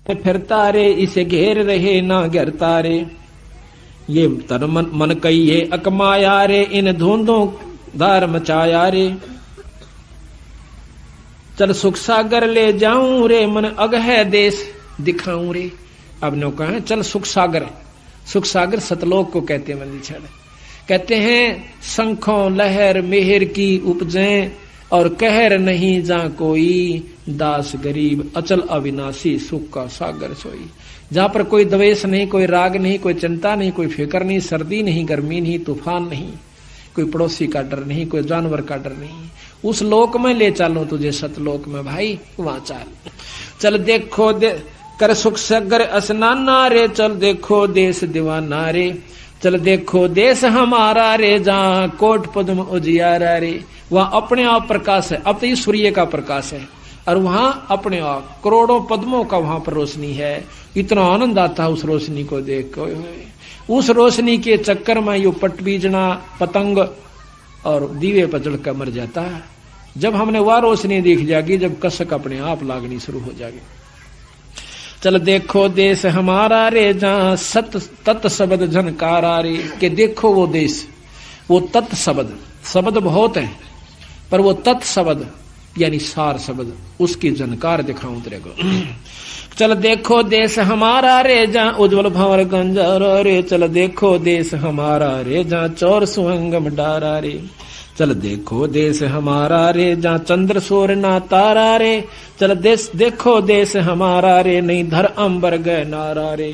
फिरता रे इसे घेर रहे ना घेरता रे। ये तन मन कहिए अकमाया रे, इन धुंधों धार मचाया रे। चल सुख सागर ले जाऊं रे, मन अगह देश दिखाऊं रे। अब नो कहा चल सुख सागर, सुख सागर सतलोक को कहते हैं। मंदिर कहते हैं शंखों लहर मेहर की उपजें, और कहर नहीं जा कोई दास गरीब, अचल अविनाशी सुख का सागर सोई। जहां पर कोई द्वेष नहीं, कोई राग नहीं, कोई चिंता नहीं, कोई फिक्र नहीं, सर्दी नहीं, गर्मी नहीं, तूफान नहीं, कोई पड़ोसी का डर नहीं, कोई जानवर का डर नहीं। उस लोक में ले चलो तुझे, सतलोक में भाई वहां चाल। चल देखो कर सुख सागर स्नाना रे, चल देखो देश दीवाना रे। चल देखो देश हमारा रे, जहां कोट पद्म उजियारा रे। वहां अपने आप प्रकाश है, अब तो ये सूर्य का प्रकाश है, और वहां अपने आप करोड़ों पद्मों का वहां पर रोशनी है। इतना आनंद आता है उस रोशनी को देख कर। उस रोशनी के चक्कर में यो पटबीजना पतंग और दीवे पर जलकर मर जाता है। जब हमने वह रोशनी दिख जाएगी, जब कसक अपने आप लागनी शुरू हो जाएगी। चल देखो देश हमारा रे, जहां सत तत् शब्द झनकारा रे। के देखो वो देश, वो तत् शब्द, शब्द बहुत है पर वो तत् शब्द यानी सार शब्द, उसकी झनकार दिखाऊं तेरे को। चल देखो देश हमारा रे, जहां उज्जवल भंवर गंजारा रे। चल देखो देश हमारा रे, जहां चौर सुहंगम डारा रे। चल देखो देश हमारा रे, जहां चंद्र सूर्य ना तारा रे। चल देश देखो देश हमारा रे, नहीं धर अंबर गए नारा रे।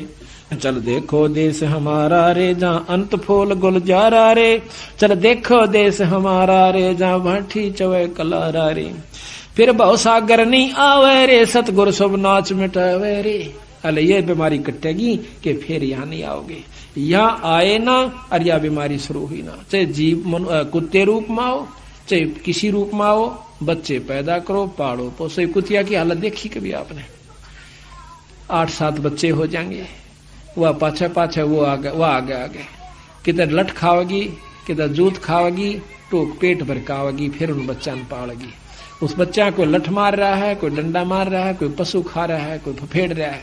चल देखो देश हमारा रे, जहां अंत फूल गुलजारा रे। चल देखो देश हमारा रे, जहां भाठी चवे कलारा रे। फिर बहु सागर नहीं आवे रे, सतगुर शुभ नाच मिटावे रे। अले ये बीमारी कटेगी कि फिर यहाँ नहीं आओगे। यहाँ आए ना और यह बीमारी शुरू हुई ना, चाहे जीव कुत्ते रूप में आओ, चाहे किसी रूप में आओ, बच्चे पैदा करो, पालो पोसो। कुतिया की हालत देखी कभी आपने? 8-7 बच्चे हो जाएंगे, वह पाछे पाछे वो आगे किधर लठ खाओगी, किधर जूत खाओगी, टोक पेट भर खाओगी, फिर उन बच्चा ने पालेगी। उस बच्चा को लठ मार रहा है, कोई डंडा मार रहा है, कोई पशु खा रहा है, कोई फफेड़ रहा है,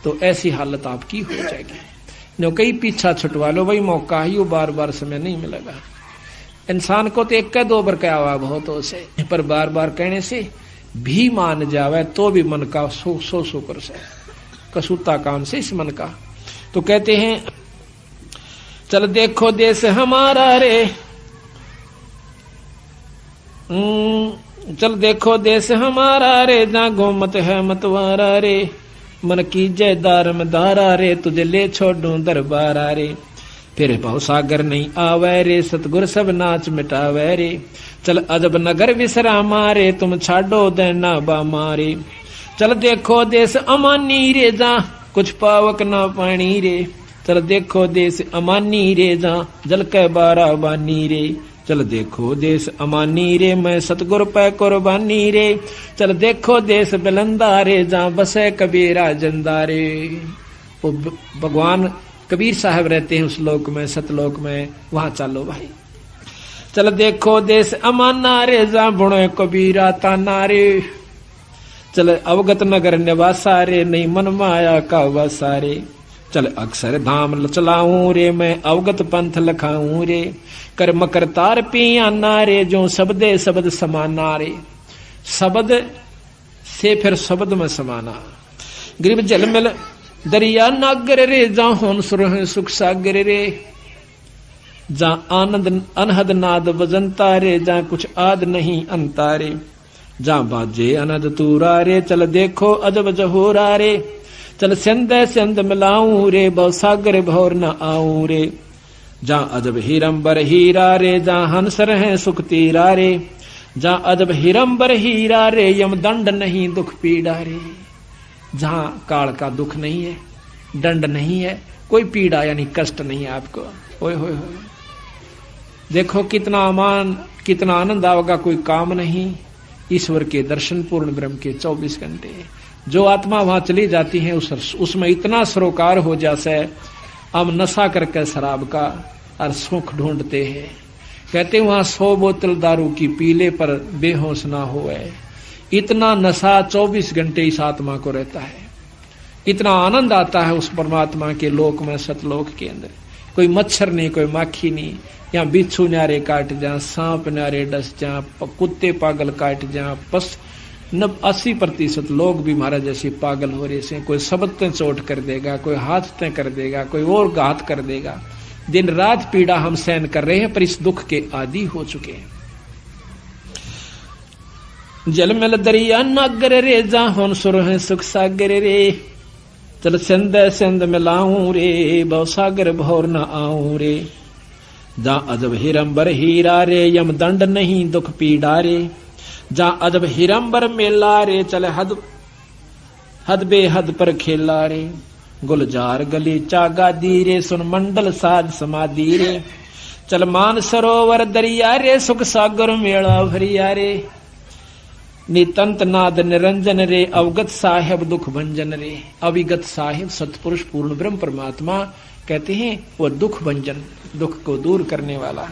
तो ऐसी हालत आपकी हो जाएगी। जो कई पीछा छुटवा लो भाई, मौका ही बार बार समय नहीं मिलेगा। इंसान को तो 1-2 बार कहा हुआ बहुत हो से, पर बार बार कहने से भी मान जावे तो भी मन का सो कर से कसूता काम से इस मन का। तो कहते हैं चल देखो देश हमारा रे, चल देखो देश हमारा रे, जहां गोमत है मतवारा रे। मन की जय दारम दारा रे, तुझे ले छोड़ूं दरबारा रे। फिर बहु सागर नहीं आवे रे, सतगुर सब नाच मिटावे रे। चल अजब नगर विश्रामा रे, तुम छाडो देना बामा रे। चल देखो देश अमानी रे, जहां कुछ पावक ना पानी रे। चल देखो देश अमानी रे, जहां जल के बारा बानी रे। चल देखो देश अमानी रे, मैं सतगुर पे कुर्बानी रे। चल देखो देश बिलंदा रे, जहां बसे कबीरा जिंदा रे। वो भगवान कबीर साहब रहते हैं उस लोक में, सतलोक में, वहां चलो भाई। चल देखो देश अमाना रे, जहां बुणे कबीरा ताना रे। चल अवगत नगर निवासा रे, नहीं मन माया का वासा रे। चल अक्षर धाम चलाऊं रे, मैं अवगत पंथ लखाऊं रे। कर मकर तार पियाना रे, जो शब्दे शब्द समाना रे। शब्द से फिर शब्द में समाना। गिरिब जल मिल दरिया नागर रे, जहां होन सुरह सुख सागर रे। जहां आनंद अनहद नाद बजंता रे, जहां कुछ आद नहीं अंता रे। जहां बाजे अनद तूरा रे, चल देखो अजब जहोरा रे। चल सिंध सिंध मिलाऊं रे, बहु सागर भौर न आऊं रे। जहां अजब हीरंबर हीरा रे, जहां हंस रहे सुख तीरा रे। जहां अजब हीरंबर हीरा रे, यम दंड नहीं दुख पीड़ा रे। जहां काल का दुख नहीं है, दंड नहीं है, कोई पीड़ा यानी कष्ट नहीं है आपको। ओए होए होए, देखो कितना अमान, कितना आनंद आएगा, कोई काम नहीं। ईश्वर के दर्शन, पूर्ण ब्रह्म के 24 घंटे। जो आत्मा वहां चली जाती है उसमें इतना सरोकार हो जाता है, हम नशा करके शराब का और सुख ढूंढते हैं। कहते वहां 100 बोतल दारू की पीले पर बेहोश ना होए। इतना नशा 24 घंटे इस आत्मा को रहता है। इतना आनंद आता है उस परमात्मा के लोक में, सतलोक के अंदर। कोई मच्छर नहीं, कोई माखी नहीं, यहाँ बिच्छू न्यारे काट जा, सांप न्यारे डस जा, कुत्ते पागल काट जा, 80% लोग भी महाराज जैसे पागल हो रहे से। कोई शब्द ते चोट कर देगा, कोई हाथ ते कर देगा, कोई और घात कर देगा। दिन रात पीड़ा हम सहन कर रहे हैं, पर इस दुख के आदी हो चुके हैं। जलमल दरिया नागर रे, जाहोन सुर है सुख सागर रे। चल सिंध सिंध मिलाऊं रे, भव सागर भौर न आऊं रे। जा अजब हिरंबर हीरा रे, यम दंड नहीं दुख पीड़ा रे। जा अजब हिरंबर मेला रे, चल हद बेहद पर खेला रे। गुलजार गली चागा दी रे, सुन मंडल साज समाधि रे। चल मान सरोवर दरिया रे, सुख सागर मेला भरिया रे। नितंत नाद निरंजन रे, अवगत साहेब दुख भंजन रे। अविगत साहेब सतपुरुष पूर्ण ब्रह्म परमात्मा कहते हैं वो दुख भंजन, दुख को दूर करने वाला।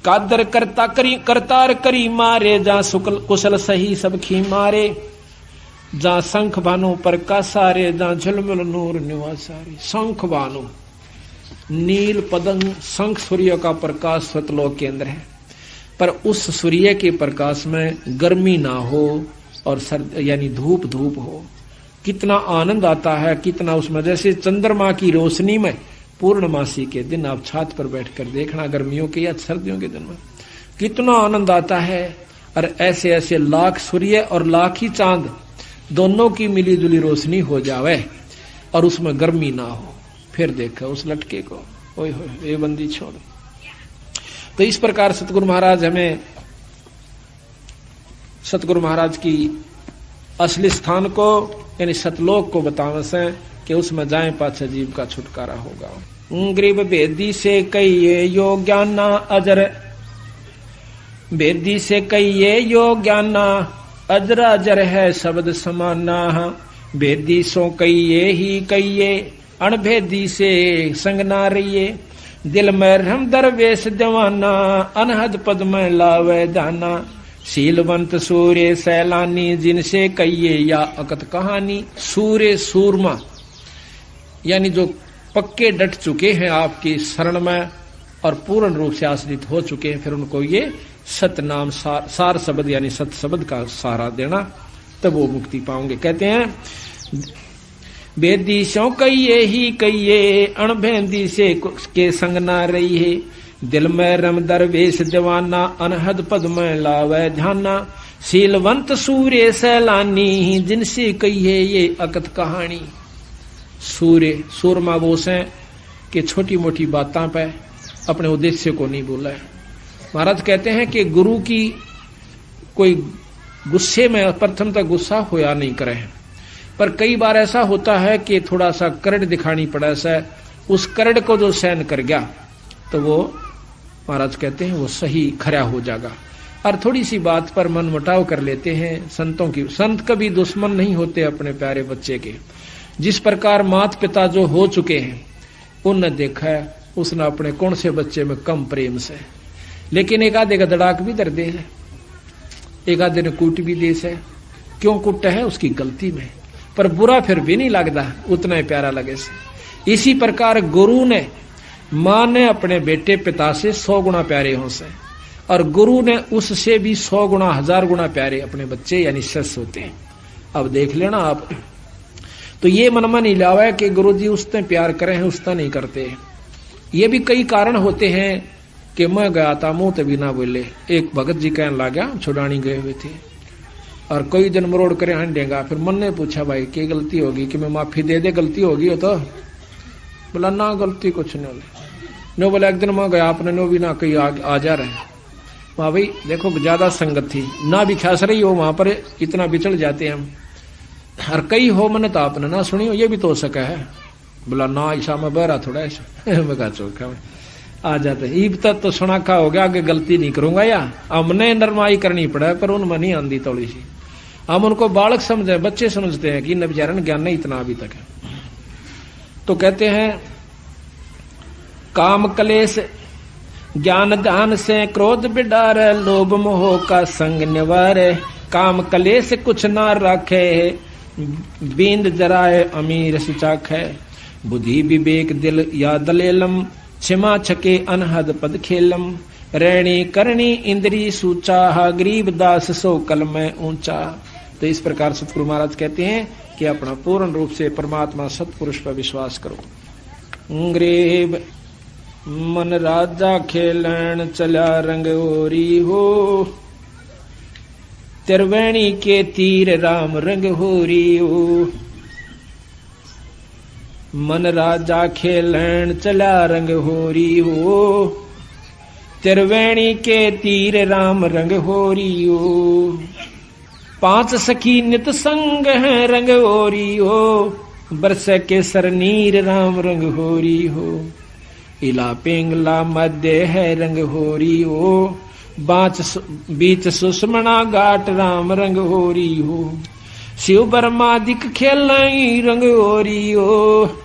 कादर करता करी करतार करी मारे, जा सुकल कुशल सही सब खी मारे। जा शंख भानु प्रकाशा रे, जा झुलमुल नूर निवासा रे। शंख भानु नील पदंग शंख सूर्य का प्रकाश सतलोक के अंदर है, पर उस सूर्य के प्रकाश में गर्मी ना हो और सर्द यानी धूप हो। कितना आनंद आता है, कितना उसमें जैसे चंद्रमा की रोशनी में पूर्णमासी के दिन आप छत पर बैठकर देखना, गर्मियों के या सर्दियों के दिन में कितना आनंद आता है। और ऐसे ऐसे लाख सूर्य और लाख ही चांद दोनों की मिली जुली रोशनी हो जावे और उसमें गर्मी ना हो, फिर देखा उस लटके को, ओए होए ये बंदी छोड़। तो इस प्रकार सतगुरु महाराज हमें सतगुरु महाराज की असली स्थान को यानी सतलोक को बतावे से कि उसमें जाए पाछे जीव का छुटकारा होगा। गरीब बेदी से कहिए यो ज्ञाना अजर, बेदी से कहिए यो ज्ञाना अजर अजर है शब्द समाना। बेदी सो कहिए ही कहिए, अणभेदी से संग ना रहिए। दिल में रम दरवेश दीवाना, अनहद पद में लावे दाना। शीलवंत सूर्य सैलानी, जिनसे कहिए या अकत कहानी। सूर्य सूरमा यानी जो पक्के डट चुके हैं आपकी शरण में और पूर्ण रूप से आश्रित हो चुके हैं, फिर उनको ये सत नाम सार शब्द यानी सत शब्द का सहारा देना, तब वो मुक्ति पाओगे। कहते हैं बेदी सो कहिए ही कहिए, अणभेदी से के संग ना रही है। दिल में रम दरवेश दीवाना, अनहद पद में लावे ध्याना। शीलवंत सूर्य सैलानी, जिनसे कहिए ये अकत कहानी। सूर्य सूरमा बोस है कि छोटी मोटी बातों पे अपने उद्देश्य को नहीं बोला है। महाराज कहते हैं कि गुरु की कोई गुस्से में प्रथम तक गुस्सा होया नहीं करे, पर कई बार ऐसा होता है कि थोड़ा सा करड़ दिखानी पड़ा सा, उस करड़ को जो सहन कर गया तो वो महाराज कहते हैं वो सही खरा हो जाएगा। और थोड़ी सी बात पर मन मुटाव कर लेते हैं संतों की। संत कभी दुश्मन नहीं होते अपने प्यारे बच्चे के। जिस प्रकार माता पिता जो हो चुके हैं उनने देखा है उसने अपने कौन से बच्चे में कम प्रेम से, लेकिन एक आधे का दड़ाक भी दर दे है, एक आधे ने कूट भी दे से। क्यों कुट है उसकी गलती में, पर बुरा फिर भी नहीं लगता, उतना ही प्यारा लगे से। इसी प्रकार गुरु ने मां ने अपने बेटे पिता से 100 गुना प्यारे हो से, और गुरु ने उससे भी 100 गुना 1000 गुना प्यारे अपने बच्चे यानी शिष्य होते हैं। अब देख लेना आप, तो ये मन में नहीं लावा है कि गुरु जी उसने प्यार करे हैं उसने नहीं करते। ये भी कई कारण होते हैं कि मैं गया था मुंह तभी ना बोले। एक भगत जी कहने लगा, छुड़ानी गए हुए थे और कोई दिन मरोड़ करे हंडेगा। फिर मन ने पूछा भाई क्या गलती होगी कि मैं माफी दे दे, गलती होगी हो तो? बोला ना गलती कुछ नहीं। नो बोला एक दिन मैं गया आपने नो भी ना कहीं आ जा रहे। वहां भाई देखो ज्यादा संगत थी ना भी खास रही हो, वहां पर इतना बिछड़ जाते हैं हम। और कई हो मैंने तो आपने ना सुनी हो, ये भी तो हो सका है। बोला ना ऐसा मैं बहरा थोड़ा ऐसा मैं कहा चौका में आ जाते। ईब तक तो सुना खा हो गया, आगे गलती नहीं करूंगा। या हमने नरमाई करनी पड़ा पर उनमें नहीं आंदी थोड़ी सी। हम उनको बालक समझे, बच्चे समझते हैं कि बेचारा ज्ञान नहीं इतना अभी तक है। तो कहते हैं काम कलेश ज्ञान ध्यान से क्रोध बिडार, लोभ मोह का संग निवार। काम कलेश कुछ ना रखे बींद जराए अमीर सिचाख है, बुद्धि विवेक दिल या दलेलम, क्षमा छके अनहद पद खेलम, रैणी करणी इंद्री सूचा, गरीब दास सो कल में ऊंचा। तो इस प्रकार सतगुरु महाराज कहते हैं कि अपना पूर्ण रूप से परमात्मा सतपुरुष पर विश्वास करो। गरीब मन राजा खेलन चला रंग ओरी हो, त्रिवेणी के तीर राम रंग होरी हो। मन राजा खेलन चला रंग होरी हो, त्रिवेणी के तीर राम रंग होरी हो। पांच सखी नित संग है रंग होरी हो, बरस के सरनीर राम रंग होरी हो। इला पिंगला मध्य है रंग होरी हो, बीच सुषमणा घाट राम रंग होरी हो। शिव बर्मादिक खेलाई रंग होरी हो,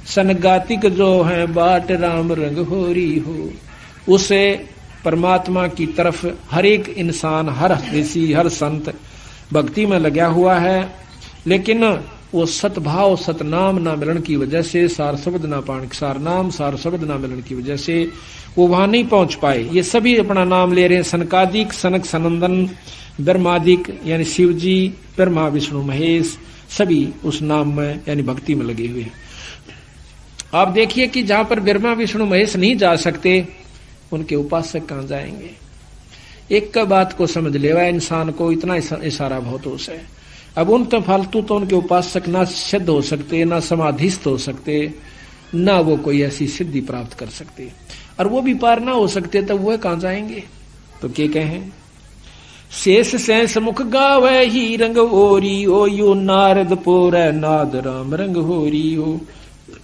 सनगातिक जो है बाट राम रंग होरी हो। उसे परमात्मा की तरफ हर एक इंसान, हर ऋषि, हर संत भक्ति में लगा हुआ है, लेकिन वो सतभाव सतनाम ना मिलन की वजह से, सार शब्द ना पाण, सार नाम सार शब्द ना मिलन की वजह से वो वहां नहीं पहुंच पाए। ये सभी अपना नाम ले रहे हैं, सनकादिक, सनक सनंदन, ब्रह्मादिक यानी शिव जी, ब्रह्मा विष्णु महेश, सभी उस नाम में यानी भक्ति में लगे हुए हैं। आप देखिए कि जहां पर ब्रह्मा विष्णु महेश नहीं जा सकते, उनके उपासक कहां जाएंगे। एक का बात को समझ लेवा इंसान को, इतना इशारा बहुत हो से। अब उन तो फालतू तो उनके उपासक ना सिद्ध हो सकते, ना समाधिस्थ हो सकते, ना वो कोई ऐसी सिद्धि प्राप्त कर सकते, और वो भी पार ना हो सकते, तब वो कहां जाएंगे। तो क्या कहें, शेष सैंस मुख गावे ही रंग होरी हो, यो नारद पोरे नाद राम रंग होरी हो।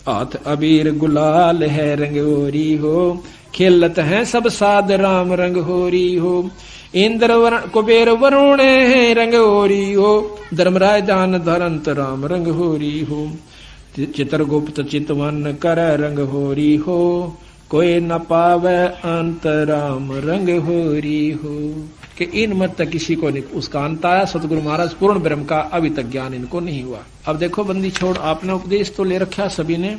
हाथ अबीर गुलाल है रंग होरी हो, खेलत है सब साध राम रंग होरी हो। इंद्र वरण कुबेर वरुण है रंग होरी हो, धर्मराज दान धरंत राम रंग होरी हो। चित्रगुप्त चितवन कर रंग होरी हो, कोई न पावे अंत राम रंग होरी हो। कि इन मत तक किसी को नहीं उसका अंत आया। सतगुरु महाराज पूर्ण ब्रह्म का अभी तक ज्ञान इनको नहीं हुआ। अब देखो बंदी छोड़, आपने उपदेश तो ले रखा सभी ने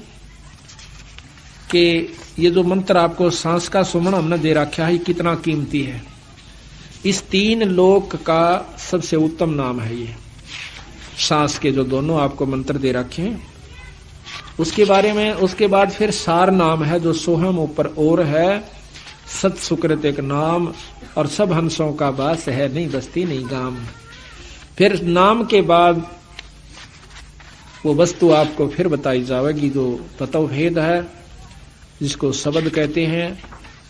कि ये जो मंत्र आपको सांस का सुमन हमने दे रखा है, कितना कीमती है। इस तीन लोक का सबसे उत्तम नाम है ये सांस के जो दोनों आपको मंत्र दे रखे हैं। उसके बारे में उसके बाद फिर सार नाम है जो सोहम ऊपर और है, सत सुकृत एक नाम, और सब हंसों का वास है, नहीं बस्ती नहीं गाम। फिर नाम के बाद वो वस्तु आपको फिर बताई जाएगी जो तत्व भेद है, जिसको शब्द कहते हैं।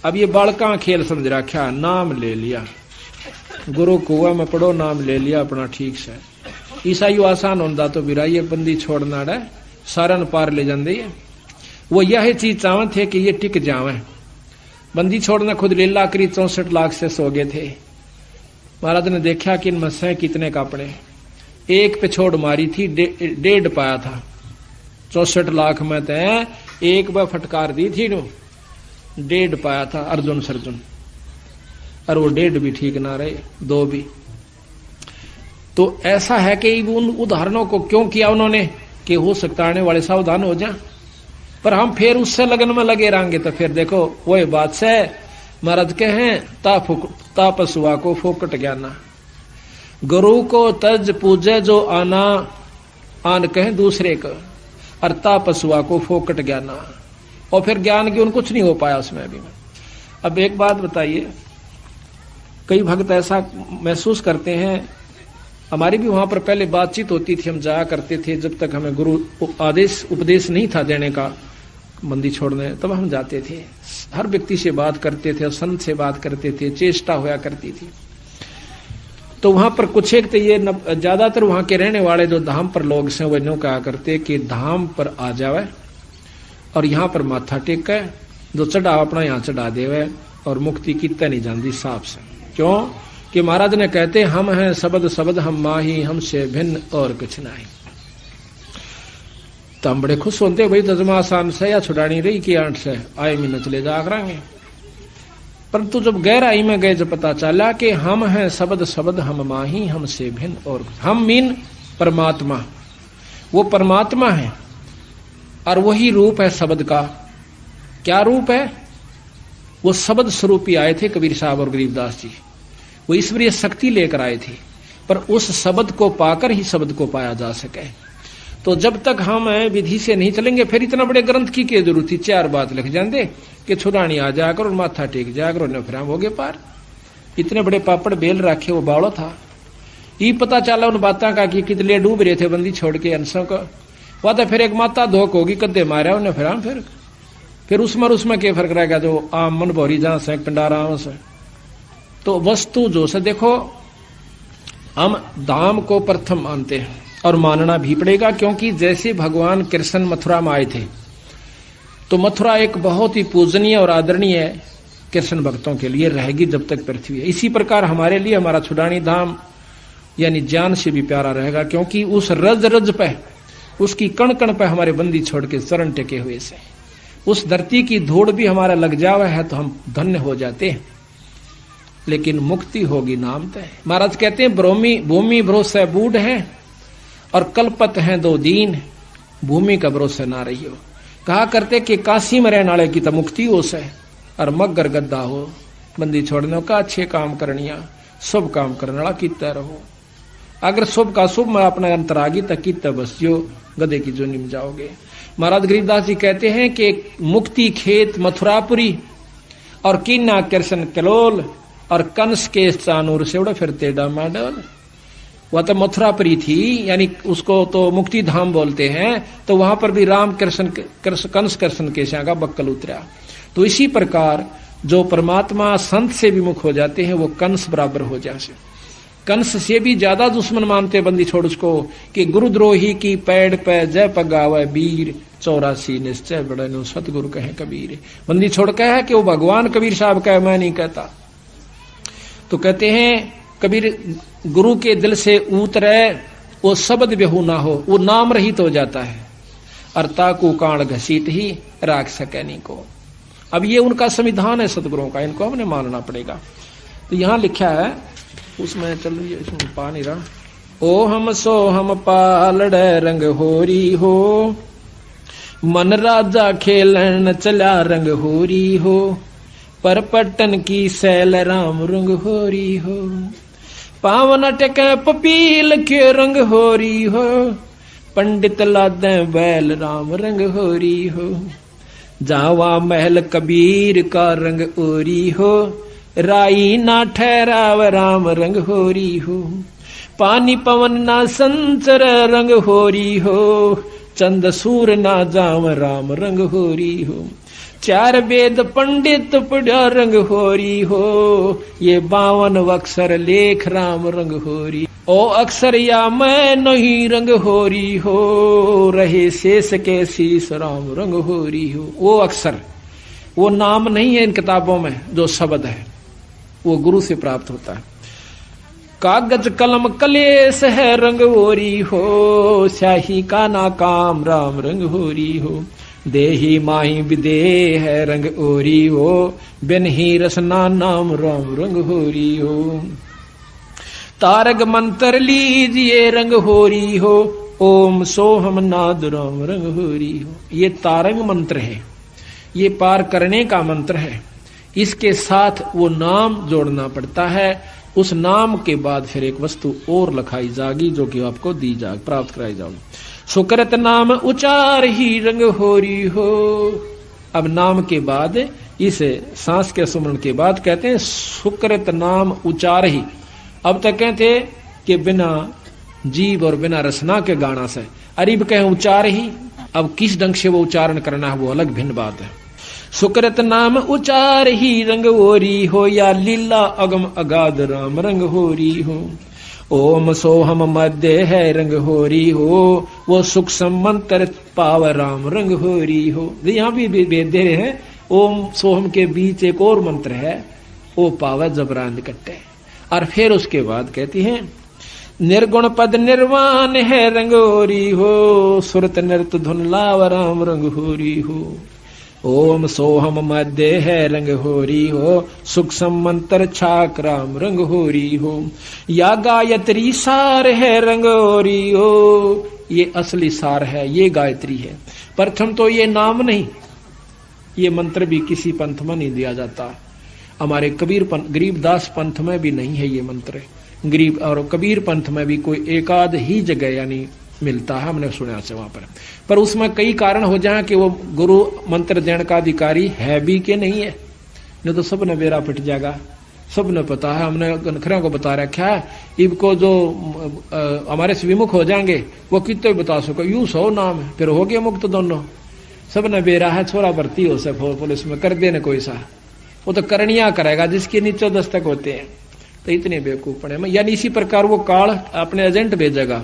अब ये बालका खेल समझ रखा, नाम ले लिया, गुरु कुआ में पढ़ो, नाम ले लिया अपना ठीक से। ईसाई आसान होता तो बिराइये बंदी छोड़ना है, सारन पार ले जाते है। वो यह चीज चाहते थे कि ये टिक जावे। बंदी छोड़ना खुद लीला करी, 64 लाख से सो गए थे। महाराज ने देखा कि इनमें से कितने कापड़े, एक पे छोड़ मारी थी, 1.5 पाया था। 64 लाख में तो एक बार फटकार दी थी, 1.5 पाया था अर्जुन सर्जुन, और वो 1.5 भी ठीक ना रहे, 2 भी। तो ऐसा है कि उन उदाहरणों को क्यों किया उन्होंने कि हो सकता आने वाले सावधान हो जाए, पर हम फिर उससे लगन में लगे रहेंगे तो फिर देखो वही बात से महाराज के हैं, तापसुआ को फोकट ज्ञाना, गुरु को तज पूजे जो आना, आन कहें दूसरे को, और तापसुआ को फोकट ज्ञाना। और फिर ज्ञान की उन कुछ नहीं हो पाया उसमें अभी में। अब एक बात बताइए, कई भक्त ऐसा महसूस करते हैं, हमारी भी वहां पर पहले बातचीत होती थी, हम जाया करते थे जब तक हमें गुरु आदेश उपदेश नहीं था देने का मंदी छोड़ने, तब हम जाते थे, हर व्यक्ति से बात करते थे, संत से बात करते थे, चेष्टा होया करती थी। तो वहां पर कुछ एक तो ये ज्यादातर वहां के रहने वाले जो धाम पर लोग से वो नो कहा करते कि धाम पर आ जावे और यहाँ पर माथा टेके, जो चढ़ा अपना यहाँ चढ़ा देवे, और मुक्ति कितने नहीं जानती साफ से। क्यों कि महाराज ने कहते हम हैं शब्द शब्द हम माही, हमसे भिन्न और कुछ नहीं। तो हम बड़े खुश होते भाई तजमा आसान से या छुड़ानी रही कि 8 से आए महीने चले जा करेंगे। परंतु जब गहराई में गए जब पता चला कि हम हैं शब्द शब्द हम माही, हमसे भिन्न और हम मीन परमात्मा, वो परमात्मा है और वही रूप है शब्द का। क्या रूप है? वो शब्द स्वरूप ही आए थे कबीर साहब और गरीबदास जी। वो ईश्वरीय शक्ति लेकर आए थे, पर उस शब्द को पाकर ही शब्द को पाया जा सके। तो जब तक हम विधि से नहीं चलेंगे, फिर इतना बड़े ग्रंथ की क्या जरूरत थी? 4 बात लिख जाते कि छुड़ानी आ जाकर और माथा टेक जाकर और फिर हम हो गए पार। इतने बड़े पापड़ बेल रखे, वो बावड़ा था। ये पता चला उन बातों का कि कितने डूब रहे थे बंदी छोड़ के अंशों का। वह तो फिर एक माता धोख होगी, कद्दे मारा उन्हें फिर उसमें क्या फर्क रहेगा? जो आम मन भौरी जहां से पिंडारा से। तो वस्तु जो से देखो, हम धाम को प्रथम मानते हैं और मानना भी पड़ेगा, क्योंकि जैसे भगवान कृष्ण मथुरा में आए थे तो मथुरा एक बहुत ही पूजनीय और आदरणीय कृष्ण भक्तों के लिए रहेगी जब तक पृथ्वी है। इसी प्रकार हमारे लिए हमारा छुड़ानी धाम यानी जान से भी प्यारा रहेगा, क्योंकि उस रज रज पे, उसकी कण कण पे हमारे बंदी छोड़ के चरण टेके हुए से उस धरती की धूड़ भी हमारा लग जावा है तो हम धन्य हो जाते हैं। लेकिन मुक्ति होगी नाम तय। महाराज कहते हैं भूमि भरोसे बूढ़ है और कल्पत हैं 2 दीन, भूमि का भरोसा ना रही हो। कहा करते कि काशी में रहने वाले की तो मुक्ति हो से और मगर गद्दा हो बंदी छोड़ने का। अच्छे काम करनिया, शुभ काम करने वाला कितना रहो। अगर शुभ का शुभ में अपना अंतरागी तक कितना बस जो गधे की जोनी में जाओगे। महाराज गरीबदास जी कहते हैं कि मुक्ति खेत मथुरापुरी और कीना कृष्ण कलोल और कंस के चानूर से उड़ा फिरते डामाडोल। वह तो मथुरापुरी थी, यानी उसको तो मुक्ति धाम बोलते हैं। तो वहां पर भी राम कृष्ण कंस कृष्ण के का बक्कल उतरा। तो इसी प्रकार जो परमात्मा संत से विमुख हो जाते हैं वो कंस बराबर हो जाते। कंस से भी ज्यादा दुश्मन मानते बंदी छोड़ उसको कि गुरुद्रोही की पैड़ पे जय पगावे वीर 84 निश्चय बड़े नो सतगुरु कहे कबीर। बंदी छोड़ कहे कि वो भगवान कबीर साहब कहे, मैं नहीं कहता। तो कहते हैं कबीर गुरु के दिल से उतरे वो शब्द बेहू ना हो, वो नाम रहित हो जाता है। अर्ता को काण घसीट ही राख सके नहीं को। अब ये उनका संविधान है सतगुरुओं का, इनको हमने मानना पड़ेगा। तो यहां लिखा है, उसमें चल रही है, इसमें पा नहीं रहा। ओ हम सो हम पालड़ रंग होरी हो, मन राजा खेलन चला रंग होरी हो, पर पट्टन की सैल राम रंग होरी हो, पावन टके पपील के रंग होरी हो, पंडित लादे बैल राम रंग होरी हो, जावा महल कबीर का रंग ओरी हो, राई ना ठहराव राम रंग होरी हो, पानी पवन ना संचर रंग होरी हो, चंद सूर ना जाम राम रंग होरी हो, 4 वेद पंडित पढ़ा रंग होरी हो, ये 52 अक्षर लेख राम रंग होरी। ओ अक्षर या मैं नहीं रंग होरी हो, रहे शेष के शीश राम रंग होरी हो। वो अक्षर, वो नाम नहीं है इन किताबों में, जो शब्द है वो गुरु से प्राप्त होता है। कागज कलम कलेश है रंग होरी हो, स्याही का नाकाम राम रंग होरी हो, देही माही विदेह है रंग ओरी हो, बिन ही रसना नाम राम रंग होरी हो, तारक मंत्र लीजिए रंग होरी हो, ओम सोहम नाद राम रंग होरी हो। ये तारक मंत्र है, ये पार करने का मंत्र है। इसके साथ वो नाम जोड़ना पड़ता है। उस नाम के बाद फिर एक वस्तु और लखाई जाएगी जो कि आपको दी जाए, प्राप्त कराई जाएगी। सुकृत नाम उचार ही रंग होरी हो। अब नाम के बाद, इस सांस के सुमरण के बाद कहते हैं सुकृत नाम उचार ही। अब तक कहते कि बिना जीव और बिना रसना के गाना से, अरीब कहें उचार ही। अब किस ढंग से वो उच्चारण करना है वो अलग भिन्न बात है। सुकृत नाम उचार ही रंग होरी हो, या लीला अगम अगाध राम रंग होरी हो, ओम सोहम मध्य है रंग होरी हो, वो सुख मंत्र पाव राम रंग होरी हो। यहाँ भी भेद दे रहे हैं, ओम सोहम के बीच एक और मंत्र है, ओ पाव जबरान कट्टे। और फिर उसके बाद कहती हैं निर्गुण पद निर्वाण है रंग होरी हो, सुरत नृत धुन लाव राम रंग होरी हो, ओम सोहम मध्य है रंग होरी हो, सूक्ष्म मंत्र छाक राम रंग होरी हो। या गायत्री सार है रंग होरी हो, ये असली सार है, ये गायत्री है। प्रथम तो ये नाम नहीं, ये मंत्र भी किसी पंथ में नहीं दिया जाता। हमारे गरीबदास पंथ में भी नहीं है ये मंत्र। गरीब और कबीर पंथ में भी कोई एकाध ही जगह यानी मिलता है, हमने सुना से वहां पर उसमें कई कारण हो जाए कि वो गुरु मंत्र देने का अधिकारी है भी कि नहीं है, नहीं तो सबने बेरा पिट जाएगा। सबने पता है, हमने गनखरा को बता रखा है। इनको जो हमारे से विमुख हो जाएंगे वो कितने बता सको, यू 100 नाम है, फिर हो गए मुक्त दोनों। सबने बेरा है, छोरा भर्ती हो सब पुलिस में कर देने कोई सा, वो तो करनिया करेगा जिसके नीचे दस्तक होते हैं। तो इतने बेवकूफ पड़े, यानी इसी प्रकार वो काल अपने एजेंट भेजेगा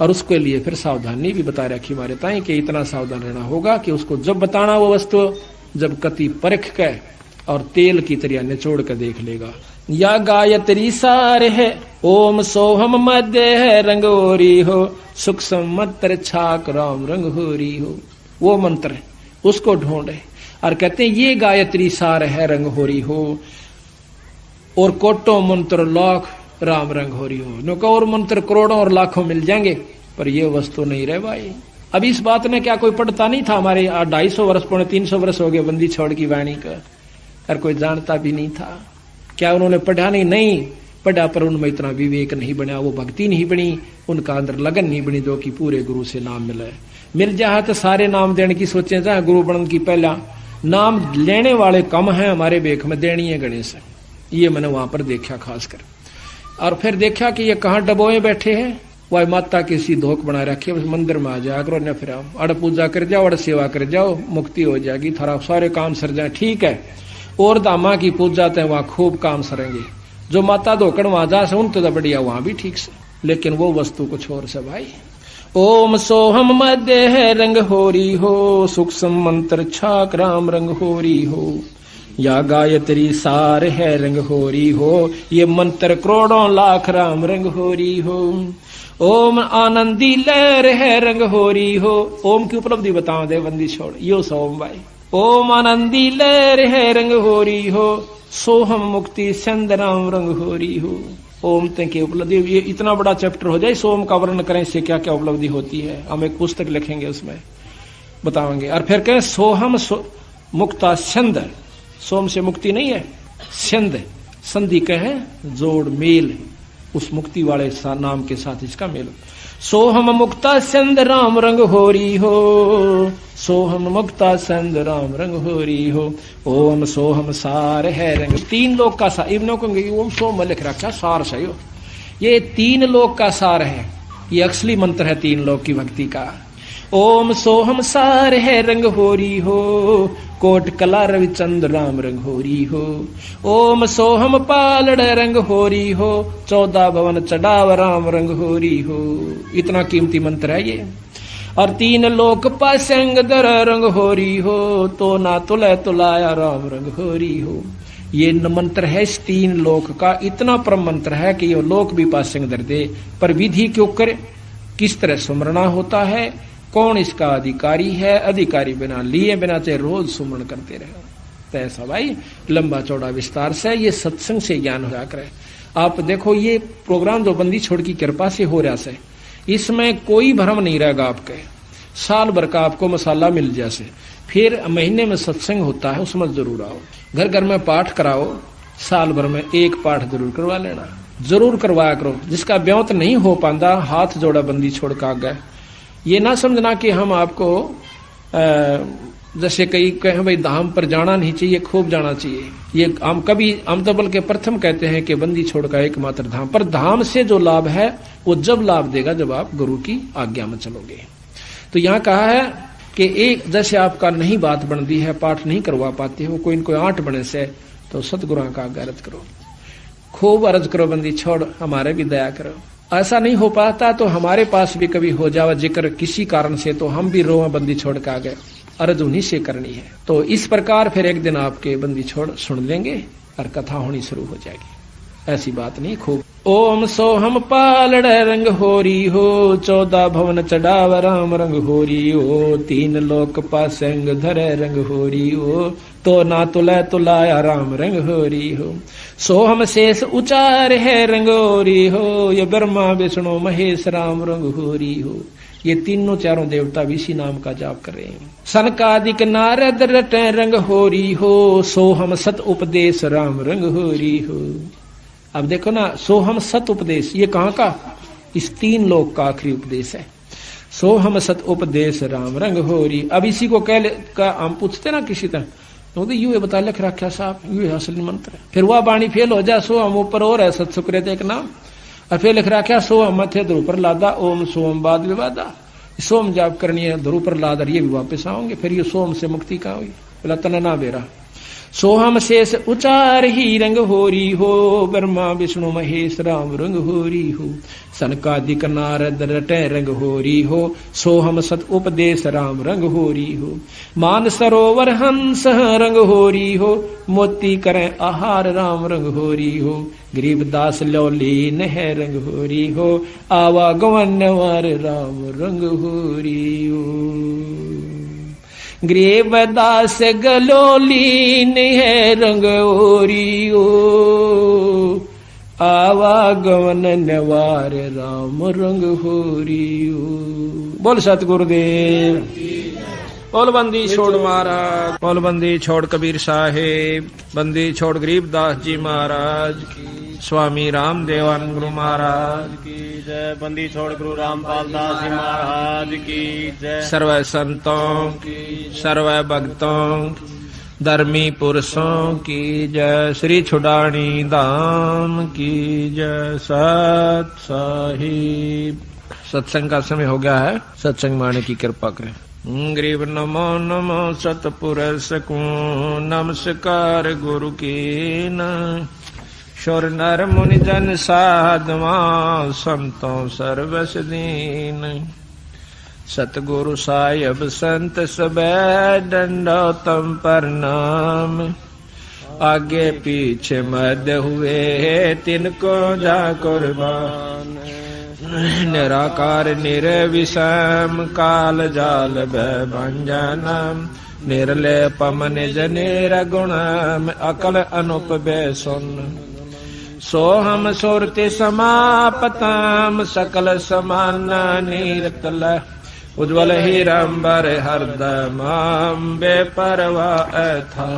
और उसके लिए फिर सावधानी भी बता रखी हमारे ताई कि इतना सावधान रहना होगा कि उसको जब बताना वो वस्तु जब कति परख के और तेल की तरह निचोड़ कर देख लेगा। या गायत्री सार है, ओम सोहम मध्य है रंग होरी हो, सूक्ष्म मंत्र छाक राम रंग होरी हो। वो मंत्र उसको ढूंढे और कहते हैं ये गायत्री सार है रंग होरी हो, और कोटों मंत्र लाख राम रंग होरी हो। नुका और मंत्र करोड़ों और लाखों मिल जाएंगे, पर ये वस्तु नहीं रहे भाई। अब इस बात में क्या कोई पढ़ता नहीं था? हमारे 250 वर्ष 300 वर्ष हो गए बंदी छोड़ की वाणी का, और कोई जानता भी नहीं था। क्या उन्होंने पढ़ा? नहीं पढ़ा, पर उनमें इतना विवेक नहीं बना, वो भक्ति नहीं बनी, उनका अंदर लगन नहीं बनी जो कि पूरे गुरु से नाम मिल जाए तो सारे नाम देने की सोचे चाहे गुरु बनने की पहला नाम लेने वाले कम है हमारे बेख में, देनी है गणेश। ये मैंने वहां पर देखा खासकर, और फिर देखा कि ये कहाँ डबोए बैठे हैं। वह माता की सी धोख बना रखी है, मंदिर में आ जाया करो, न फिर अड़ पूजा कर जाओ, अड़ सेवा कर जाओ, मुक्ति हो जाएगी, थारा सारे काम सर जाए। ठीक है, और दामा की पूजा तो वहां खूब काम सरेंगे। जो माता धोकड़ वहां जा से उन तो बढ़िया वहां भी ठीक से, लेकिन वो वस्तु कुछ और से भाई। ओम सोहम मध्य है रंग होरी हो, सूक्ष्म मंत्र छाक राम रंग होरी हो। या गायत्री सार है रंग होरी हो, ये मंत्र करोड़ों लाख राम रंग होरी हो। ओम आनंदी लहर है रंग होरी हो। ओम की उपलब्धि बताओ दे बंदी छोड़, यो सोम भाई। ओम आनंदी लहर है रंग होरी हो, सोहम मुक्ति संद राम रंग होरी हो। ओम तक की उपलब्धि, ये इतना बड़ा चैप्टर हो जाए सोम का वर्णन करें, इससे क्या क्या उपलब्धि होती है। हम एक पुस्तक लिखेंगे उसमें बताएंगे। और फिर कहें सोहम मुक्ता संद, सोम से मुक्ति नहीं है, संध संधि कहे जोड़ मेल, उस मुक्ति वाले नाम के साथ इसका मेल। सोहम मुक्ता संद राम रंग होरी हो, सोहम मुक्ता संद राम रंग होरी हो। ओम सोहम सार है रंग, 3 लोक का सार। इब्नों को ओम सोम लिख रखा सार से, ये 3 लोक का सार है, ये असली मंत्र है 3 लोक की भक्ति का। ओम सोहम सार है रंग होरी हो, कोट कला रविचंद राम रंग होरी हो। ओम सोहम पालड़ रंग होरी हो, 14 भवन चढ़ाव राम रंग होरी हो। इतना कीमती मंत्र है ये। और 3 लोक पासंग दर रंग होरी हो, तो ना तुला तुलाया राम रंग होरी हो। ये मंत्र है इस 3 लोक का, इतना परम मंत्र है कि ये लोक भी पासंग दर दे। पर विधि क्यों करे, किस तरह सुमरना होता है, कौन इसका अधिकारी है, अधिकारी बिना लिए बिना चाहे रोज सुमरण करते रहे। तो ऐसा भाई लंबा चौड़ा विस्तार से ये सत्संग से ज्ञान हो करे। आप देखो ये प्रोग्राम जो बंदी छोड़ की कृपा से हो रहा है, इसमें कोई भ्रम नहीं रहेगा आपके। साल भर का आपको मसाला मिल जैसे, फिर महीने में सत्संग होता है उसमें जरूर आओ, घर घर में पाठ कराओ, साल भर में 1 पाठ जरूर करवा लेना, जरूर करवाया करो। जिसका ब्योत नहीं हो पाता हाथ जोड़ा बंदी छोड़ का गए। ये ना समझना कि हम आपको जैसे कई कहें भाई धाम पर जाना नहीं चाहिए, खूब जाना चाहिए। ये हम तो बल्कि प्रथम कहते हैं कि बंदी छोड़ का एकमात्र धाम, पर धाम से जो लाभ है वो जब लाभ देगा जब आप गुरु की आज्ञा में चलोगे। तो यहाँ कहा है कि एक जैसे आपका नहीं बात बनती है, पाठ नहीं करवा पाते हो, कोई इनको 8 बने से, तो सतगुरु का आज्ञा अर्ज करो, खूब अर्ज करो, बंदी छोड़ हमारे भी दया करो। ऐसा नहीं हो पाता तो हमारे पास भी कभी हो जावा जिक्र किसी कारण से, तो हम भी रोआ बंदी छोड़ के आ गए, अर्ज उन्हीं से करनी है। तो इस प्रकार फिर एक दिन आपके बंदी छोड़ सुन लेंगे और कथा होनी शुरू हो जाएगी। ऐसी बात नहीं, खूब। ओम सोहम पालड़ रंग होरी हो, 14 भवन चढ़ाव राम रंग होरी हो, 3 लोक पासंग धरे रंग होरी हो, तो ना तुलै तुलाया राम रंग होरी हो। सोहम शेष उचार है रंग होरी हो, ये ब्रह्मा विष्णु महेश राम रंग होरी हो। ये तीनों चारों देवता भी इसी नाम का जाप कर रहे हैं। सनकादिक नारद रटे रंग होरी हो, सोहम सत उपदेश राम रंग होरी हो। अब देखो ना, सोहम सत उपदेश ये कहाँ का? इस 3 लोक का आखिरी उपदेश है। सोहम सत उपदेश राम रंग होरी। अब इसी को कह हम पूछते ना किसी तरह, तो यू बता लिख रखा साहब, यू है असली मंत्र। फिर वह बाणी फेल हो जाए, सोहम ऊपर और है सत सुकृत एक नाम, और फिर लिख रखा सोहम मथे ध्रुव पर लादा, ओम सोम बाद विवादा। सोम जाप करनी है, ध्रुव पर लादा, ये भी वापस आओगे। फिर ये सोम से मुक्ति कहाँ हुई? बोला तना बेरा। सोहम शेष उचार ही रंग होरी हो, ब्रह्मा विष्णु महेश राम रंग होरी हो। सनकादिक नारद रटे रंग होरी हो, सोहम सत उपदेश राम रंग होरी हो। मान सरोवर हंस रंग होरी हो, मोती करें आहार राम रंग होरी हो। गरीबदास लौलीन है रंग होरी हो, आवागमन वर राम रंग होरी हो। गरीबदास गलोलीन है रंग होरी हो, आवागमन नवार राम रंग होरी हो। बोल सतगुरुदेव, बोल बंदी छोड़ महाराज, बोल बंदी छोड़ कबीर साहेब, बंदी छोड़ गरीबदास जी महाराज की, स्वामी रामदेवान गुरु महाराज की जय, बंदी छोड़ गुरु रामपाल दास जी महाराज की जय। सर्व संतों की, सर्व भक्तों, धर्मी पुरुषों की जय। श्री छुड़ानी धाम की जय। सत साहिब। सत्संग का समय हो गया है, सत्संग माने की कृपा करें। गरीब नमो नमो सतपुरुष को नमस्कार गुरु की न। शोर नर मुनि जन साधवा संतों सर्वस दीन। सतगुरु साहिब संत सबे दंडोतम प्रणाम। आगे पीछे मध्य हुए तिनको जा कुर्बान। निराकार निर्विषम काल जाल भंजन। निर्लेपम निज निर्गुणम अकल अनुप सुन। सोहम सुरति समापतम सकल समान नीरतल। उज्ज्वल हीरंबर हरदम बेपरवाह था।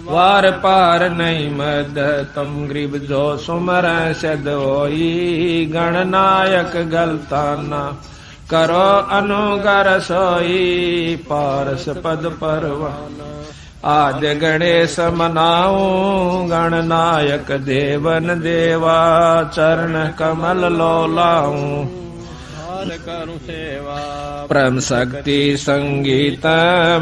वार पार नहीं मद तम गरीब जो सुमर सद होई। गणनायक गलताना करो अनुगर सोई। पारस पद परवाना आज गणेश मनाऊं। गणनायक देवन देवा चरण कमल लोलाऊं। करूं सेवा परम शक्ति संगीत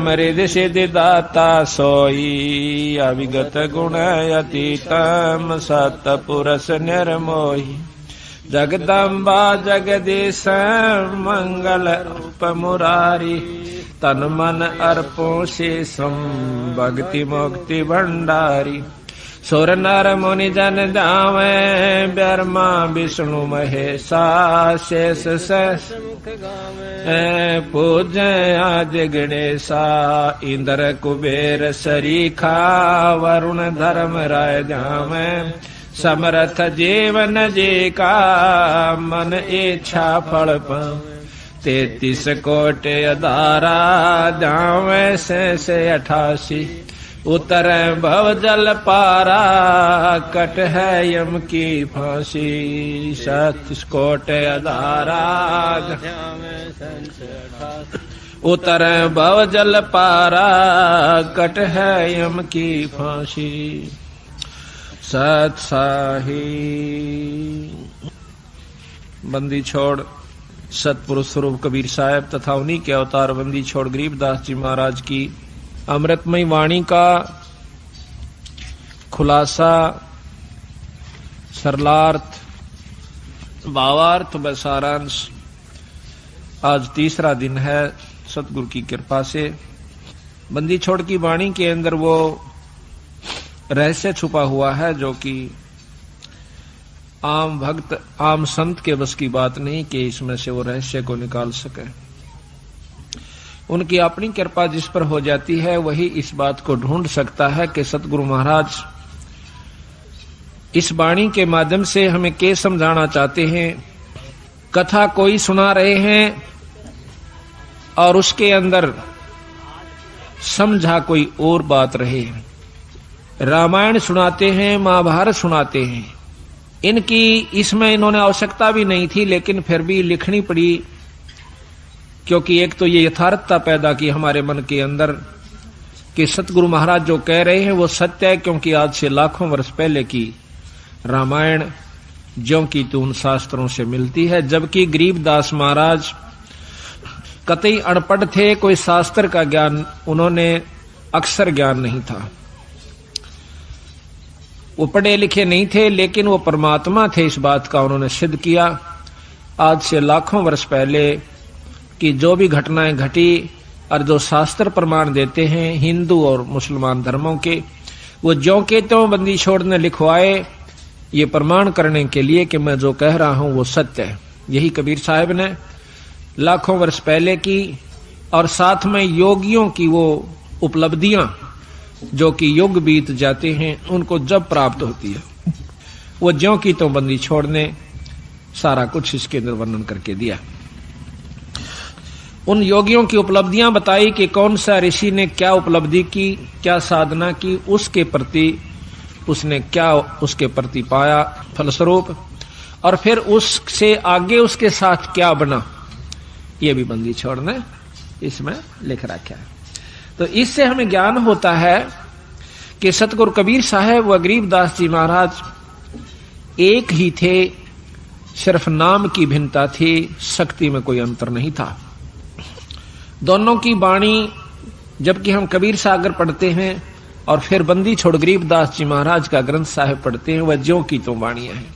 मृद सिद्धि दाता सोई। अविगत गुण अतीतम सतपुरुष निर्मोही। जगदम्बा जगदीश मंगल रूप मुरारी। तन मन अर्पों शेषम भक्ति मुक्ति भंडारी। सुर नर मुनि जन दावे ब्रह्मा विष्णु महेशा। शेष शेष पूज्य आज गणेशा। इंद्र कुबेर सरीखा वरुण धर्म राय जावे। समर्थ जीवन जी का मन इच्छा फल पावे। 33 कोट अदारा जावे से 88। उतर भव जल पारा कट है यम की फांसी। 37 कोट अदारा उतर भव जल पारा कट है यम की फांसी। सत साही। बंदी छोड़ सतपुरुष स्वरूप कबीर साहब तथा उन्हीं के अवतार बंदी छोड़ गरीबदास जी महाराज की अमृतमयी वाणी का खुलासा, सरलार्थ, भावार्थ व सारांश आज तीसरा दिन है सतगुरु की कृपा से। बंदी छोड़ की वाणी के अंदर वो रहस्य छुपा हुआ है जो कि आम भक्त आम संत के बस की बात नहीं कि इसमें से वो रहस्य को निकाल सके। उनकी अपनी कृपा जिस पर हो जाती है वही इस बात को ढूंढ सकता है कि सतगुरु महाराज इस वाणी के माध्यम से हमें क्या समझाना चाहते हैं। कथा कोई सुना रहे हैं और उसके अंदर समझा कोई और बात रहे। रामायण सुनाते हैं, महाभारत सुनाते हैं, इनकी इसमें इन्होंने आवश्यकता भी नहीं थी, लेकिन फिर भी लिखनी पड़ी, क्योंकि एक तो ये यथार्थता पैदा की हमारे मन के अंदर कि सतगुरु महाराज जो कह रहे हैं वो सत्य है, क्योंकि आज से लाखों वर्ष पहले की रामायण ज्यों की त्यों शास्त्रों से मिलती है। जबकि गरीबदास महाराज कतई अनपढ़ थे, कोई शास्त्र का ज्ञान उन्होंने अक्षर ज्ञान नहीं था, वो पढ़े लिखे नहीं थे, लेकिन वो परमात्मा थे, इस बात का उन्होंने सिद्ध किया। आज से लाखों वर्ष पहले कि जो भी घटनाएं घटी और जो शास्त्र प्रमाण देते हैं हिंदू और मुसलमान धर्मों के, वो ज्यों के त्यों बंदी छोड़ ने लिखवाए, ये प्रमाण करने के लिए कि मैं जो कह रहा हूं वो सत्य है। यही कबीर साहब ने लाखों वर्ष पहले की, और साथ में योगियों की वो उपलब्धियां जो कि युग बीत जाते हैं उनको जब प्राप्त होती है, वो ज्यों की त्यों बंदी छोड़ने सारा कुछ इसके अंदर वर्णन करके दिया। उन योगियों की उपलब्धियां बताई कि कौन सा ऋषि ने क्या उपलब्धि की, क्या साधना की, उसके प्रति उसने क्या उसके प्रति पाया फलस्वरूप, और फिर उससे आगे उसके साथ क्या बना, ये भी बंदी छोड़ ने इसमें लिख रखा है। तो इससे हमें ज्ञान होता है कि सतगुरु कबीर साहब व गरीबदास जी महाराज एक ही थे, सिर्फ नाम की भिन्नता थी, शक्ति में कोई अंतर नहीं था। दोनों की वाणी, जबकि हम कबीर सागर पढ़ते हैं और फिर बंदी छोड़ गरीबदास जी महाराज का ग्रंथ साहिब पढ़ते हैं, वह ज्यों की त्यों वाणियां हैं।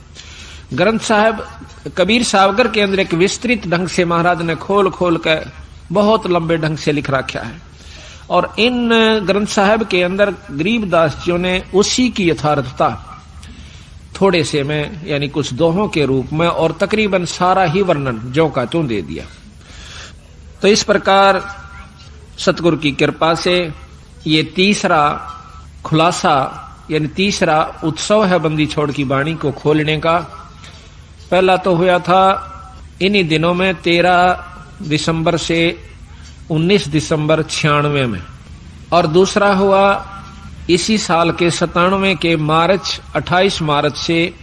ग्रंथ साहिब कबीर सागर के अंदर एक विस्तृत ढंग से महाराज ने खोल खोल कर बहुत लंबे ढंग से लिख रखा है, और इन ग्रंथ साहिब के अंदर गरीबदास जी ने उसी की यथार्थता थोड़े से में यानी कुछ दोहों के रूप में और तकरीबन सारा ही वर्णन ज्यों का त्यों दे दिया। तो इस प्रकार सतगुरु की कृपा से ये तीसरा खुलासा यानी तीसरा उत्सव है बंदी छोड़ की वाणी को खोलने का। पहला तो हुआ था इन्हीं दिनों में 13 दिसंबर से 19 दिसंबर 96 में, और दूसरा हुआ इसी साल के 97 के 28 मार्च से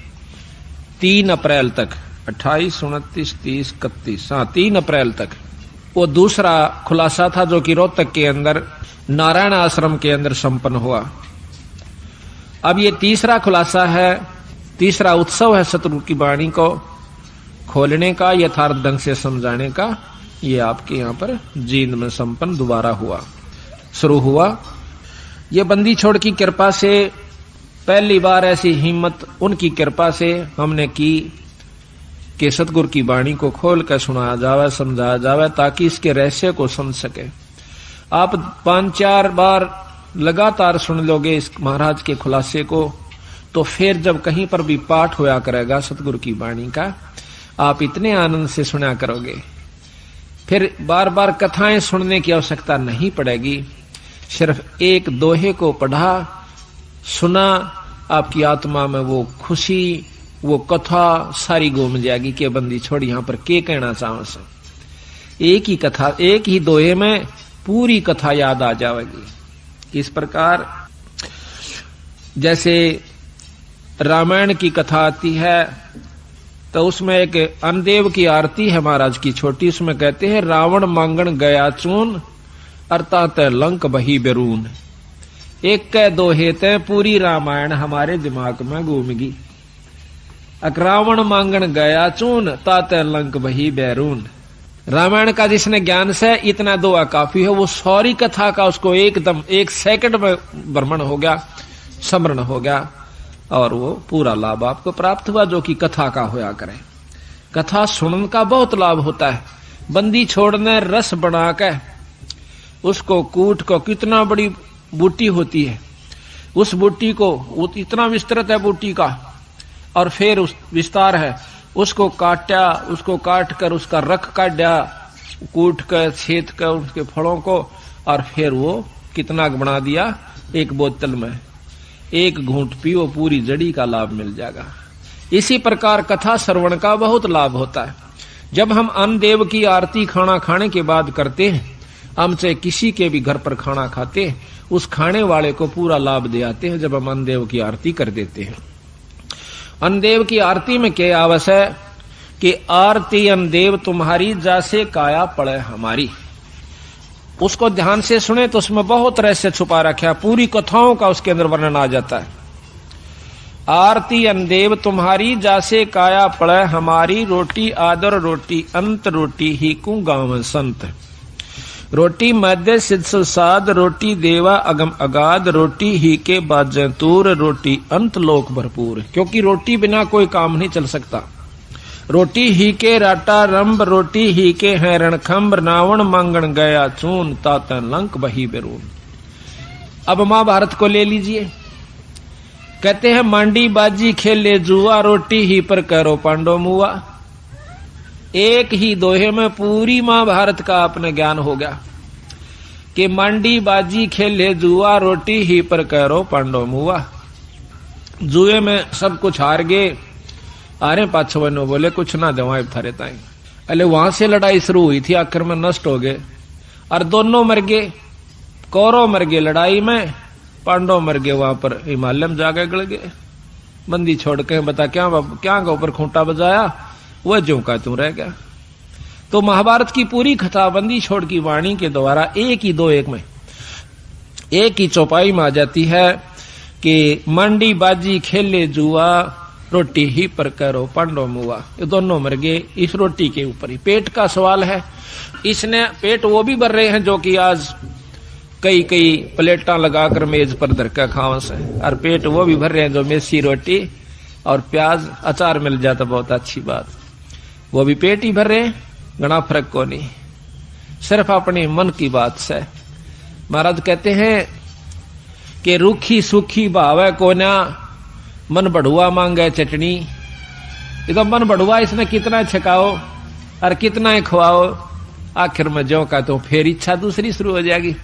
3 अप्रैल तक, 28, 29, 30, 31, 3 अप्रैल तक वो दूसरा खुलासा था, जो कि रोहतक के अंदर नारायण आश्रम के अंदर संपन्न हुआ। अब ये तीसरा खुलासा है, तीसरा उत्सव है सतगुरु की वाणी को खोलने का, यथार्थ ढंग से समझाने का। ये आपके यहाँ पर जींद में संपन्न दोबारा हुआ, शुरू हुआ। ये बंदी छोड़ की कृपा से पहली बार ऐसी हिम्मत उनकी कृपा से हमने की कि सतगुरु की वाणी को खोल कर सुनाया जावे, समझाया जावे, ताकि इसके रहस्य को समझ सके। आप 5-4 बार लगातार सुन लोगे इस महाराज के खुलासे को, तो फिर जब कहीं पर भी पाठ होया करेगा सतगुरु की वाणी का, आप इतने आनंद से सुना करोगे, फिर बार बार कथाएं सुनने की आवश्यकता नहीं पड़ेगी। सिर्फ एक दोहे को पढ़ा सुना, आपकी आत्मा में वो खुशी, वो कथा सारी घूम जाएगी कि बंदी छोड़ यहां पर के कहना चाहो से। एक ही कथा, एक ही दोहे में पूरी कथा याद आ जाएगी। इस प्रकार जैसे रामायण की कथा आती है तो उसमें एक अनदेव की आरती है महाराज की छोटी, उसमें कहते हैं रावण मांगण गया चून अर्थात लंक बही बेरून। एक के दोहे ते पूरी रामायण हमारे दिमाग में घूमगी। रावण मांगण गया चून ताते लंक बही बैरून। रामायण का जिसने ज्ञान से इतना दुआ काफी है, वो सारी कथा का उसको एकदम 1 सेकंड में भ्रमण हो गया, स्मरण हो गया, और वो पूरा लाभ आपको प्राप्त हुआ जो कि कथा का होया करे। कथा सुनने का बहुत लाभ होता है। बंदी छोड़ने रस बना के उसको कूट को, कितना बड़ी बूटी होती है, उस बूटी को इतना विस्तृत है बूटी का, और फिर उस विस्तार है उसको काटा, उसको काट कर उसका रख काटा, कूट कर छेद कर उसके फलों को, और फिर वो कितना बना दिया, एक बोतल में एक घूंट पियो पूरी जड़ी का लाभ मिल जाएगा। इसी प्रकार कथा श्रवण का बहुत लाभ होता है। जब हम अन्न देव की आरती खाना खाने के बाद करते हैं, हम चाहे किसी के भी घर पर खाना खाते हैं, उस खाने वाले को पूरा लाभ दे आते हैं जब हम अन्न देव की आरती कर देते हैं। अन्न देव की आरती में क्या आवश्यक है कि आरती अन्न देव तुम्हारी जैसे काया पड़े हमारी, उसको ध्यान से सुने तो उसमें बहुत रहस्य छुपा रखा है, पूरी कथाओं का उसके अंदर वर्णन आ जाता है। आरती अन्न देव तुम्हारी जैसे काया पड़े हमारी, रोटी आदर रोटी अंत रोटी ही को गाँव संत, रोटी मध्य सिद्ध सुसाद, रोटी देवा अगम अगाध, रोटी ही के बाजे तूर, रोटी अंत लोक भरपूर। क्योंकि रोटी बिना कोई काम नहीं चल सकता। रोटी ही के राटा रंभ, रोटी ही के है रणखंभ, रावण मांगण गया चून, तातन लंक बही बेरून। अब महाभारत को ले लीजिए, कहते हैं मांडी बाजी खेले जुआ, रोटी ही पर करो पांडव मुआ। एक ही दोहे में पूरी महाभारत का अपने ज्ञान हो गया कि मांडी बाजी खेले जुआ, रोटी ही पर करो पांडव मुआ। जुए में सब कुछ हार गए, अरे पाछो बनो बोले कुछ ना दवाए थारे ताई। अरे वहां से लड़ाई शुरू हुई थी, आखिर में नष्ट हो गए और दोनों मर गए। कौरव मर गए लड़ाई में, पांडव मर गए वहां पर हिमालय में जाके गड़ गए। बंदी छोड़ के बता क्या क्या के ऊपर खूंटा बजाया, वह ज्यों का त्यों रह गया। तो महाभारत की पूरी कथा बंदी छोड़ की वाणी के द्वारा एक ही दो एक में एक ही चौपाई में आ जाती है कि मंडी बाजी खेले जुआ, रोटी ही पर करो पांडव मुआ। ये दोनों मर गए इस रोटी के ऊपर ही। पेट का सवाल है, इसने पेट वो भी भर रहे हैं जो कि आज कई कई प्लेटा लगाकर मेज पर धरकर खाओ से, और पेट वो भी भर रहे हैं जो मेसी रोटी और प्याज अचार मिल जाता बहुत अच्छी बात, वो भी पेट ही भर रहे हैं, घना फर्क को नहीं, सिर्फ अपने मन की बात से। महाराज कहते हैं कि रूखी सूखी भावे कोना, मन बढ़ुआ मांगे चटनी। ये तो मन बढ़ुआ, इसने कितना छकाओ और कितना ही खवाओ, आखिर में जो का तो फिर इच्छा दूसरी शुरू हो जाएगी।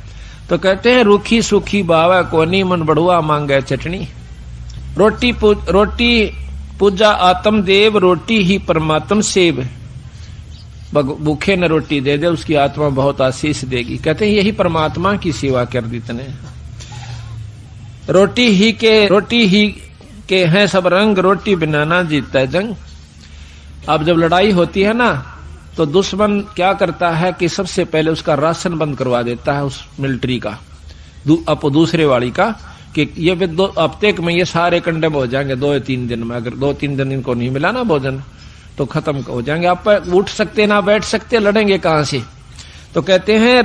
तो कहते हैं रूखी सूखी भावे कोनी, मन बढ़ुआ मांगे चटनी। रोटी पूजा आत्म देव, रोटी ही परमात्म सेव। भूखे न रोटी दे दे, उसकी आत्मा बहुत आशीष देगी। कहते हैं यही परमात्मा की सेवा कर दी तने। रोटी ही के हैं सब रंग, रोटी बिना ना जीतता है जंग। अब जब लड़ाई होती है ना, तो दुश्मन क्या करता है कि सबसे पहले उसका राशन बंद करवा देता है, उस मिलिट्री का, दूसरे वाली का, कि ये 2 हफ्ते में ये सारे कंडेम हो जाएंगे 2-3 दिन में। अगर 2-3 दिन इनको नहीं मिला ना भोजन तो खत्म हो जाएंगे। आप उठ सकते ना बैठ सकते, लड़ेंगे कहां से। तो कहते हैं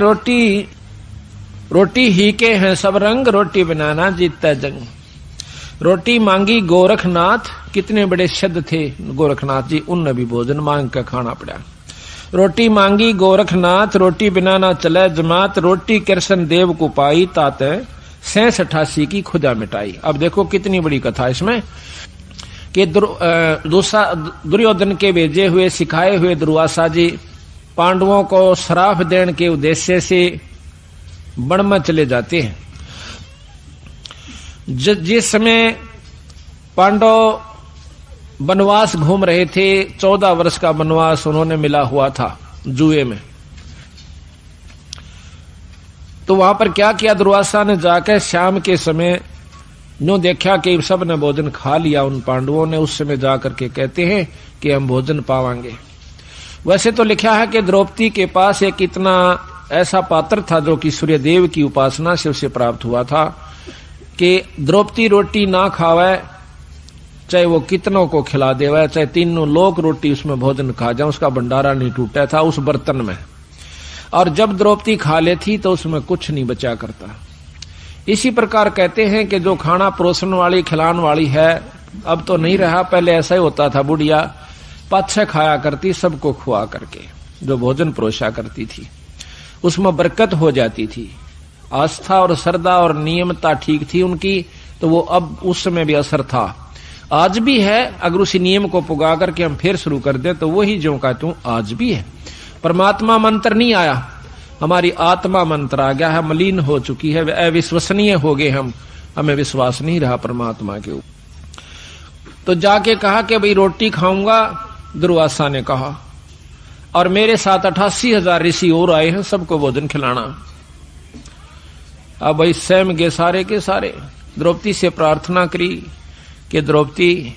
रोटी ही के हैं सब रंग, रोटी बिना ना जीतता जंग। रोटी मांगी गोरखनाथ, कितने बड़े शब्द थे गोरखनाथ जी, उनने भी भोजन मांग कर खाना पड़ा। रोटी मांगी गोरखनाथ, रोटी बिना ना चले जमात, रोटी कृष्ण देव को पाई, ताते 86 की खुदा मिटाई। अब देखो कितनी बड़ी कथा इसमें कि दुर्योधन के भेजे हुए सिखाए हुए दुर्वासा जी पांडवों को श्राप देने के उद्देश्य से वन में चले जाते हैं। जिस समय पांडव वनवास घूम रहे थे, 14 वर्ष का वनवास उन्होंने मिला हुआ था जुए में, तो वहां पर क्या किया दुर्वासा ने, जाकर शाम के समय नो देखा कि सब ने भोजन खा लिया उन पांडवों ने, उस समय जाकर के कहते हैं कि हम भोजन पावांगे। वैसे तो लिखा है कि द्रौपदी के पास एक इतना ऐसा पात्र था जो कि सूर्यदेव की उपासना से उसे प्राप्त हुआ था कि द्रौपदी रोटी ना खावे, चाहे वो कितनों को खिला देवे, चाहे 3 लोग रोटी उसमें भोजन खा जाए, उसका भंडारा नहीं टूटा था उस बर्तन में। और जब द्रौपदी खा लेती तो उसमें कुछ नहीं बचा करता। इसी प्रकार कहते हैं कि जो खाना परोसन वाली खिलाने वाली है, अब तो नहीं रहा, पहले ऐसा ही होता था, बुढ़िया पाछे खाया करती सबको खुआ करके, जो भोजन परोसा करती थी उसमें बरकत हो जाती थी। आस्था और श्रद्धा और नियमता ठीक थी उनकी, तो वो अब उस समय भी असर था। आज भी है। अगर उसी नियम को पुगा करके हम फिर शुरू कर दें तो वही जो कहता हूं आज भी है। परमात्मा मंत्र नहीं आया, हमारी आत्मा मंत्र आ गया है, मलिन हो चुकी है, अविश्वसनीय हो गए हम, हमें विश्वास नहीं रहा परमात्मा के ऊपर। तो जाके कहा कि भाई रोटी खाऊंगा, दुर्वासा ने कहा, और मेरे साथ 88,000 ऋषि और आए हैं, सबको भोजन खिलाना। अब भाई स्वयं गए सारे के सारे। द्रौपदी से प्रार्थना करी कि द्रौपदी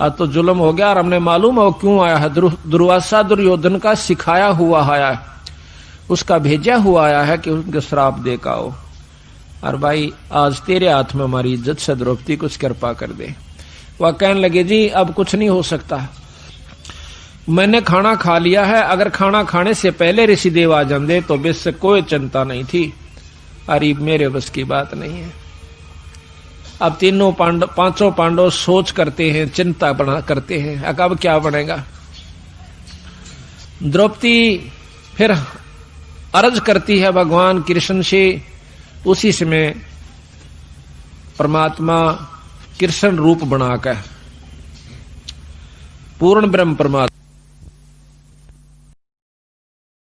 आज तो जुल्म हो गया और हमने मालूम हो क्यों आया है। दुर्वासा दुर्योधन का सिखाया हुआ आया है, उसका भेजा हुआ आया है कि उनके श्राप दे का हो। और भाई आज तेरे हाथ में हमारी इज्जत से द्रौपदी कुछ कृपा कर दे। वह कहने लगे जी अब कुछ नहीं हो सकता, मैंने खाना खा लिया है, अगर खाना खाने से पहले ऋषिदेव आ जाते तो बेस से कोई चिंता नहीं थी, अरे मेरे बस की बात नहीं है। अब पांचों पांडव सोच करते हैं, चिंता बना करते हैं, अब क्या बनेगा। द्रौपदी फिर अर्ज करती है भगवान कृष्ण से। उसी समय परमात्मा कृष्ण रूप बनाकर पूर्ण ब्रह्म परमात्मा